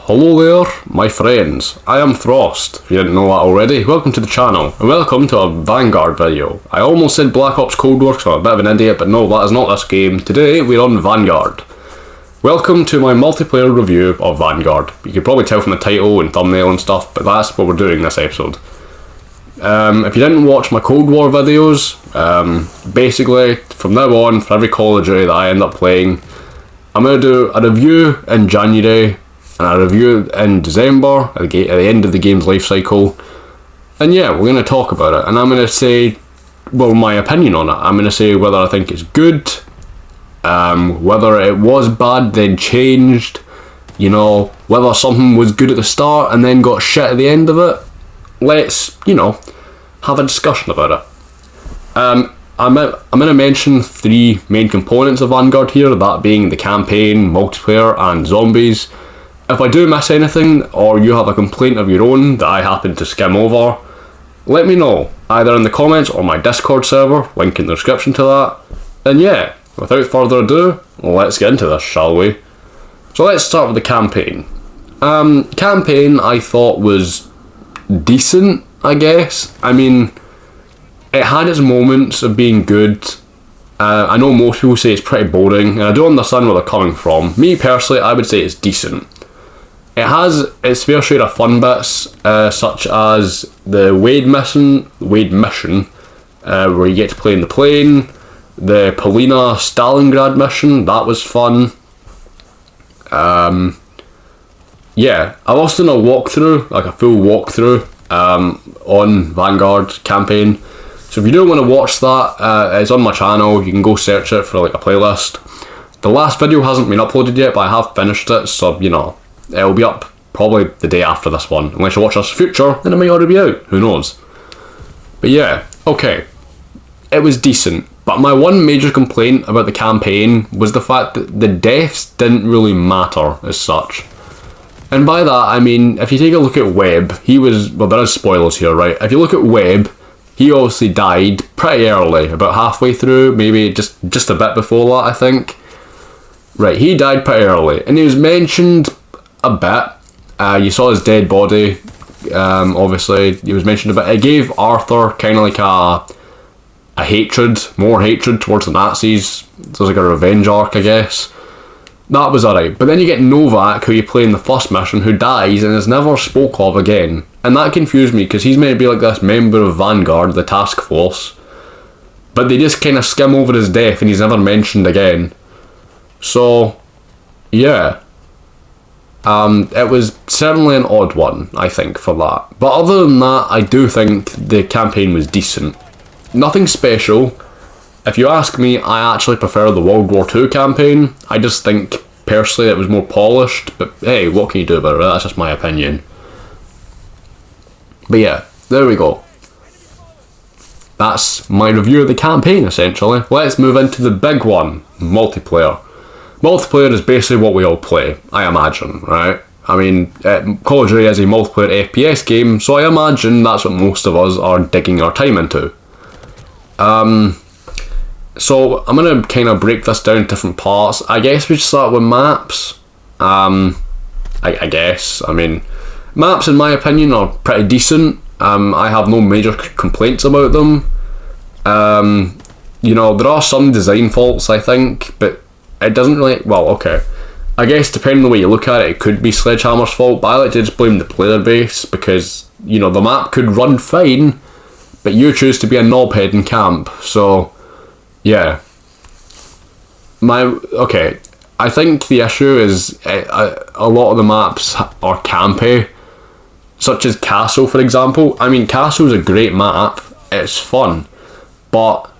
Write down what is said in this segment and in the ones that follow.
Hello there, my friends. I am Frost, if you didn't know that already. Welcome to the channel, and welcome to a Vanguard video. I almost said Black Ops Cold War, so I'm a bit of an idiot, but no, that is not this game. Today, we're on Vanguard. Welcome to my multiplayer review of Vanguard. You can probably tell from the title and thumbnail and stuff, but that's what we're doing this episode. If you didn't watch my Cold War videos, basically, from now on, for every Call of Duty that I end up playing, I'm going to do a review in January, and a review in December, at the end of the game's life cycle. And yeah, we're going to talk about it, and I'm going to say, well, my opinion on it. I'm going to say whether I think it's good, whether it was bad then changed, you know, whether something was good at the start and then got shit at the end of it. Let's, you know, have a discussion about it. I'm going to mention three main components of Vanguard here, that being the campaign, multiplayer and zombies. If I do miss anything, or you have a complaint of your own that I happen to skim over, let me know, either in the comments or my Discord server, link in the description to that. And yeah, without further ado, let's get into this, shall we? So let's start with the campaign. Campaign I thought was decent, I guess. I mean, it had its moments of being good. I know most people say it's pretty boring, and I do understand where they're coming from. Me personally, I would say it's decent. It has its fair share of fun bits, such as the Wade mission, where you get to play in the plane, the Polina Stalingrad mission, that was fun. Yeah, I've also done a walkthrough, like a full walkthrough, on Vanguard campaign. So if you do want to watch that, it's on my channel. You can go search it for like a playlist. The last video hasn't been uploaded yet, but I have finished it, so you know, it'll be up probably the day after this one. Unless you watch this in the future, then it might already be out. Who knows? But yeah, okay. It was decent. But my one major complaint about the campaign was the fact that the deaths didn't really matter as such. And by that, I mean, if you take a look at Webb, he was, well, there is spoilers here, right? If you look at Webb, he obviously died pretty early, about halfway through, maybe just a bit before that, I think. Right, he died pretty early, and he was mentioned a bit. You saw his dead body, obviously, he was mentioned a bit. It gave Arthur kind of like a hatred, more hatred towards the Nazis. So it was like a revenge arc, I guess. That was alright. But then you get Novak, who you play in the first mission, who dies and is never spoke of again. And that confused me, because he's meant to be like this member of Vanguard, the task force. But they just kind of skim over his death and he's never mentioned again. So, yeah. It was certainly an odd one, I think, for that. But other than that, I do think the campaign was decent. Nothing special. If you ask me, I actually prefer the World War II campaign. I just think, personally, it was more polished. But hey, what can you do about it? That's just my opinion. But yeah, there we go. That's my review of the campaign, essentially. Let's move into the big one, multiplayer. Multiplayer is basically what we all play, I imagine, right? I mean, Call of Duty is a multiplayer FPS game, so I imagine that's what most of us are digging our time into. So I'm going to kind of break this down into different parts. I guess we should start with maps. I guess. I mean, maps, in my opinion, are pretty decent. I have no major complaints about them. You know, there are some design faults, I think, but it doesn't really, well, okay. I guess depending on the way you look at it, it could be Sledgehammer's fault, but I like to just blame the player base, because, you know, the map could run fine, but you choose to be a knobhead in camp, so, yeah. Okay, I think the issue is a lot of the maps are campy, such as Castle, for example. I mean, Castle's a great map, it's fun, but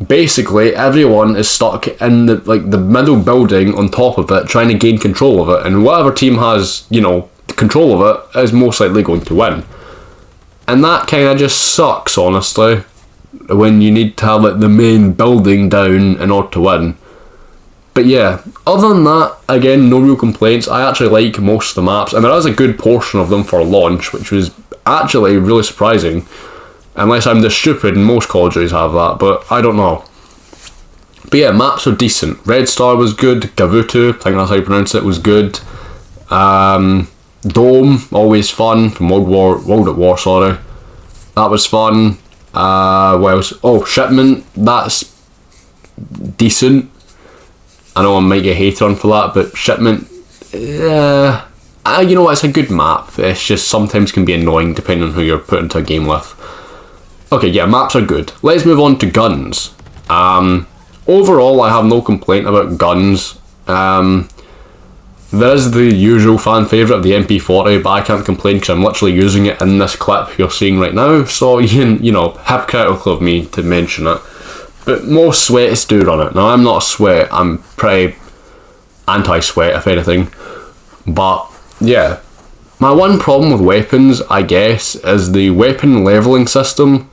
basically everyone is stuck in the middle building on top of it, trying to gain control of it, and whatever team has, you know, control of it is most likely going to win. And that kind of just sucks, honestly, when you need to have like the main building down in order to win. But yeah, other than that, again, no real complaints. I actually like most of the maps, and there is a good portion of them for launch, which was actually really surprising. Unless I'm just stupid and most Call of Duties have that, but I don't know. But yeah, maps are decent. Red Star was good, Gavutu, I think that's how you pronounce it, was good. Dome, always fun, from World at War, sorry. That was fun. What else? Oh, Shipment, that's decent. I know I might get hated on for that, but Shipment, you know what, it's a good map. It's just sometimes can be annoying depending on who you're put into a game with. Okay, yeah, maps are good. Let's move on to guns. Overall, I have no complaint about guns. There is the usual fan favourite of the MP40, but I can't complain because I'm literally using it in this clip you're seeing right now, so you know, hypocritical of me to mention it. But most sweats do run it. Now, I'm not a sweat, I'm pretty anti-sweat, if anything. But, yeah. My one problem with weapons, I guess, is the weapon levelling system.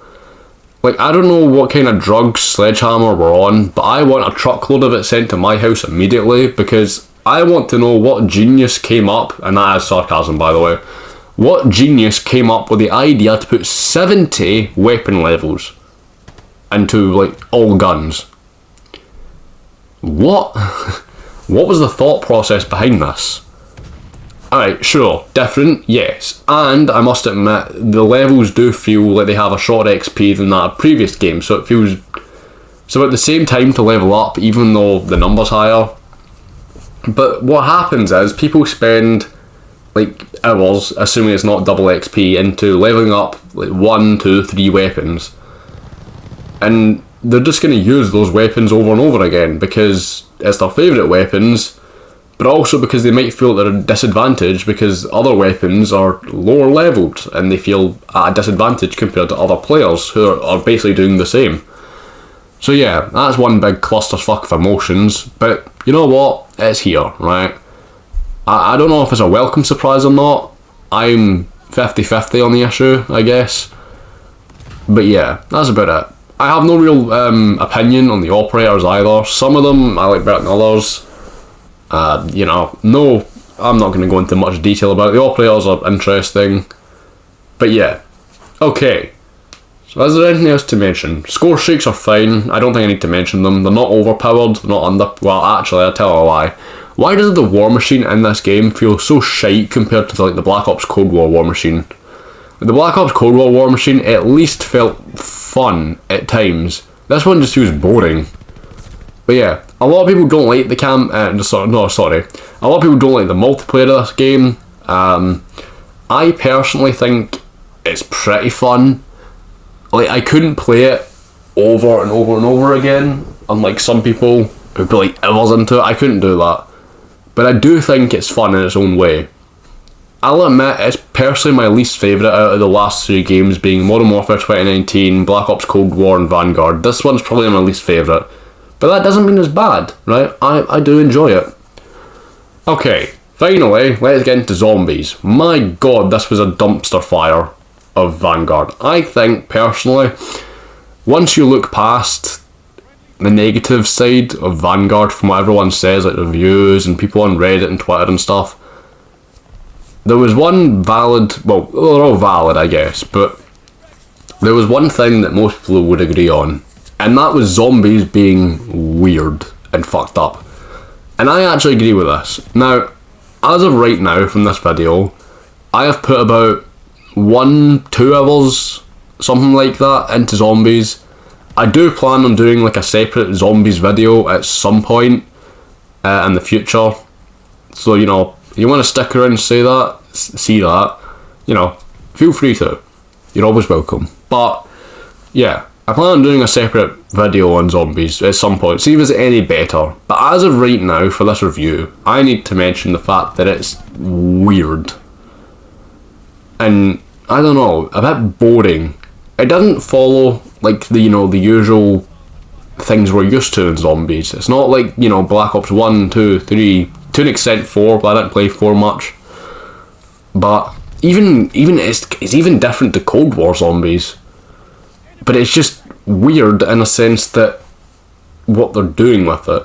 Like, I don't know what kind of drugs Sledgehammer were on, but I want a truckload of it sent to my house immediately, because I want to know what genius came up, and that is sarcasm by the way, what genius came up with the idea to put 70 weapon levels into, like, all guns. What? What was the thought process behind this? Alright, sure, different, yes, and I must admit, the levels do feel like they have a shorter XP than that of previous games, so it feels, so at the same time to level up, even though the number's higher. But what happens is, people spend, like, hours, assuming it's not double XP, into leveling up, like, 1, 2, 3 weapons, and they're just going to use those weapons over and over again, because it's their favourite weapons, but also because they might feel they're at a disadvantage because other weapons are lower leveled and they feel at a disadvantage compared to other players who are basically doing the same. So yeah, that's one big clusterfuck of emotions, but you know what? It's here, right? I don't know if it's a welcome surprise or not. I'm 50-50 on the issue, I guess. But yeah, that's about it. I have no real opinion on the operators either. Some of them I like better than others. You know, no, I'm not going to go into much detail about it. The operators are interesting. But yeah. Okay. So is there anything else to mention? Score streaks are fine. I don't think I need to mention them. They're not overpowered. They're not under... Well, actually, I'll tell a lie. Why does the war machine in this game feel so shite compared to, like, the Black Ops Cold War machine? The Black Ops Cold War machine at least felt fun at times. This one just feels boring. But yeah, a lot of people don't like the a lot of people don't like the multiplayer of this game. I personally think it's pretty fun. Like, I couldn't play it over and over and over again, unlike some people who'd be like hours into it. I couldn't do that. But I do think it's fun in its own way. I'll admit, it's personally my least favourite out of the last 3 games, being Modern Warfare 2019, Black Ops Cold War and Vanguard. This one's probably my least favourite. But that doesn't mean it's bad, right? I do enjoy it. Okay, finally, let's get into zombies. My god, this was a dumpster fire of Vanguard. I think, personally, once you look past the negative side of Vanguard from what everyone says, like reviews and people on Reddit and Twitter and stuff, there was one valid, well, they're all valid I guess, but there was one thing that most people would agree on, and that was zombies being weird and fucked up. And I actually agree with this. Now, as of right now from this video, I have put about 1-2 hours, something like that, into zombies. I do plan on doing like a separate zombies video at some point in the future. So, you know, if you want to stick around and see that, you know, feel free to. You're always welcome. But, yeah, I plan on doing a separate video on zombies at some point, see if it's any better. But as of right now, for this review, I need to mention the fact that it's weird. And, I don't know, a bit boring. It doesn't follow, like, the, you know, the usual things we're used to in zombies. It's not like, you know, Black Ops 1, 2, 3, to an extent 4, but I didn't play 4 much. But, even it's even different to Cold War zombies. But it's just weird in a sense that what they're doing with it.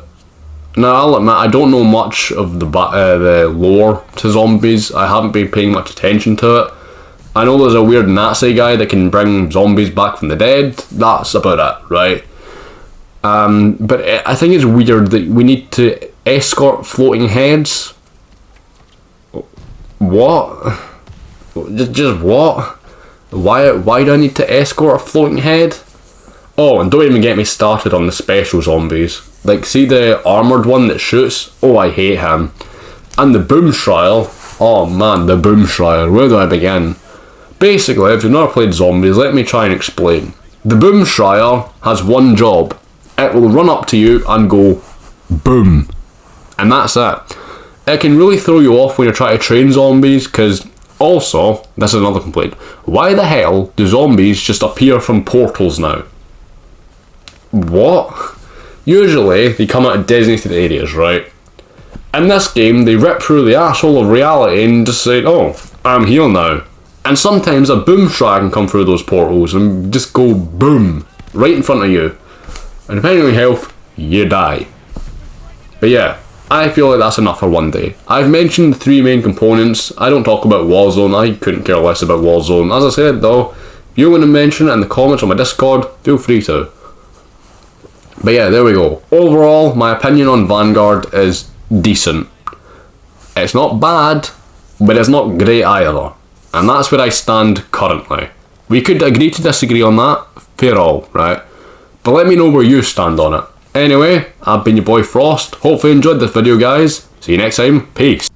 Now, I'll admit, I don't know much of the lore to zombies. I haven't been paying much attention to it. I know there's a weird Nazi guy that can bring zombies back from the dead. That's about it, right? But I think it's weird that we need to escort floating heads. What? Just what? Why do I need to escort a floating head? Oh, and don't even get me started on the special zombies. Like, see the armoured one that shoots? Oh, I hate him. And the boom trial. Oh man, the boom trial. Where do I begin? Basically, if you've never played zombies, let me try and explain. The boom trial has one job. It will run up to you and go boom. And that's it. It can really throw you off when you're trying to train zombies, because also, this is another complaint, why the hell do zombies just appear from portals now? What? Usually, they come out of designated areas, right? In this game, they rip through the asshole of reality and just say, oh, I'm here now. And sometimes a boom shot can come through those portals and just go boom, right in front of you. And depending on your health, you die. But yeah, I feel like that's enough for one day. I've mentioned the 3 main components. I don't talk about Warzone. I couldn't care less about Warzone. As I said though, if you want to mention it in the comments on my Discord, feel free to. But yeah, there we go. Overall, my opinion on Vanguard is decent. It's not bad, but it's not great either. And that's where I stand currently. We could agree to disagree on that, fair all, right? But let me know where you stand on it. Anyway, I've been your boy Frost. Hopefully you enjoyed this video, guys. See you next time. Peace.